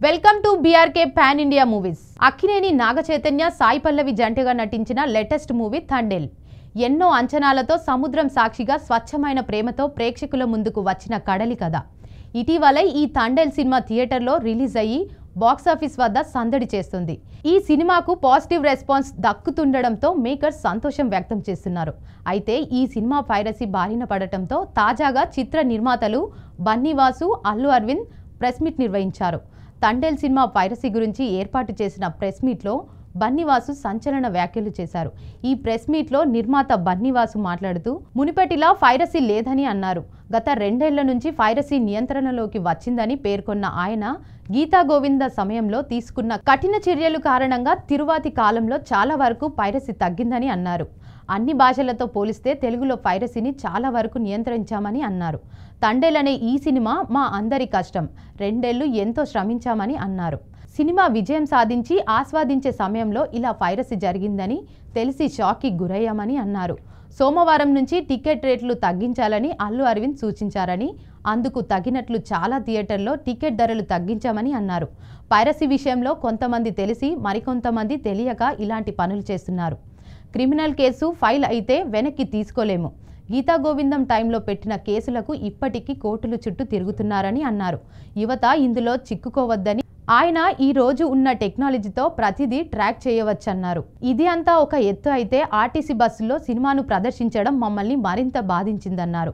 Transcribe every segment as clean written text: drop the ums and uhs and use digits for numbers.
Welcome to BRK pan India movies. Akkineni Naga Chaitanya Sai Pallavi జంటగా నటించిన latest movie Thandel. ఎన్నో అంచనాలతో సముద్రం సాక్షిగా స్వచ్ఛమైన ప్రేమతో ప్రేక్షకుల ముందుకు వచ్చిన కడలి కథ. ఇటీవలే ఈ థండేల్ సినిమా థియేటర్లో రిలీజ్ అయ్యి బాక్సాఫీస్ వద్ద సందడి చేస్తుంది. ఈ సినిమాకు పాజిటివ్ రెస్పాన్స్ దక్కుతుండడంతో మేకర్స్ సంతోషం వ్యక్తం చేస్తున్నారు. అయితే ఈ సినిమా పైరసీ బారిన పడటంతో తాజాగా చిత్ర నిర్మాతలు బన్నీవాసు, అల్లు అరవింద్ ప్రెస్ మీట్ నిర్వహించారు. థండేల్ సినిమా పైరసీ గురించి ఏర్పాటు చేసిన ప్రెస్ మీట్లో బన్నీవాసు సంచలన వ్యాఖ్యలు చేశారు. ఈ ప్రెస్ మీట్లో నిర్మాత బన్నీవాసు మాట్లాడుతూ మునిపటిలా పైరసీ లేదని అన్నారు. గత 2 ఏళ్ల నుంచి పైరసీ నియంత్రణలోకి వచ్చిందని పేర్కొన్న ఆయన గీతా గోవింద సమయంలో తీసుకున్న కఠిన చర్యలు కారణంగా తిరువాతి కాలంలో చాలా వరకు పైరసీ తగ్గిందని అన్నారు. అన్ని భాషలతో పోలిస్తే తెలుగులో పైరసీని చాలా వరకు నియంత్రించామని అన్నారు. థండేల్ అనే ఈ సినిమా మా అందరి కష్టం. 2 ఏళ్లు ఎంతో శ్రమించామని అన్నారు. సినిమా విజయం సాధించి ఆస్వాదించే సమయంలో ఇలా పైరసీ జరిగిందని తెలిసి షాక్కి గురయ్యామని అన్నారు. సోమవారం నుంచి టికెట్ రేట్లు తగ్గించాలని అల్లు అరవింద్ సూచించారని, అందుకు తగినట్లు చాలా థియేటర్లో టికెట్ ధరలు తగ్గించామని అన్నారు. పైరసీ విషయంలో కొంతమంది తెలిసి మరికొంతమంది తెలియక ఇలాంటి పనులు చేస్తున్నారు. క్రిమినల్ కేసు ఫైల్ అయితే వెనక్కి తీసుకోలేము. గీతా గోవిందం టైంలో పెట్టిన కేసులకు ఇప్పటికీ కోర్టుల చుట్టూ తిరుగుతున్నారని అన్నారు. యువత ఇందులో చిక్కుకోవద్దని ఆయన ఈ రోజు ఉన్న టెక్నాలజీతో ప్రతిదీ ట్రాక్ చేయవచ్చన్నారు. ఇది అంతా ఒక ఎత్తు అయితే ఆర్టీసీ బస్సుల్లో సినిమాను ప్రదర్శించడం మమ్మల్ని మరింత బాధించిందన్నారు.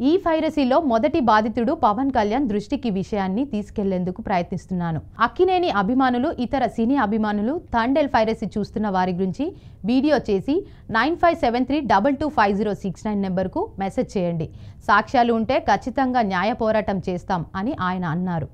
ఈ పైరసీలో మొదటి బాధితుడు పవన్ కళ్యాణ్ దృష్టికి విషయాన్ని తీసుకెళ్లేందుకు ప్రయత్నిస్తున్నాను. అక్కినేని అభిమానులు, ఇతర సినీ అభిమానులు థండేల్ పైరసీ చూస్తున్న వారి గురించి వీడియో చేసి 9573225069 నెంబర్కు మెసేజ్ చేయండి. సాక్ష్యాలు ఉంటే ఖచ్చితంగా న్యాయ పోరాటం చేస్తాం అని ఆయన అన్నారు.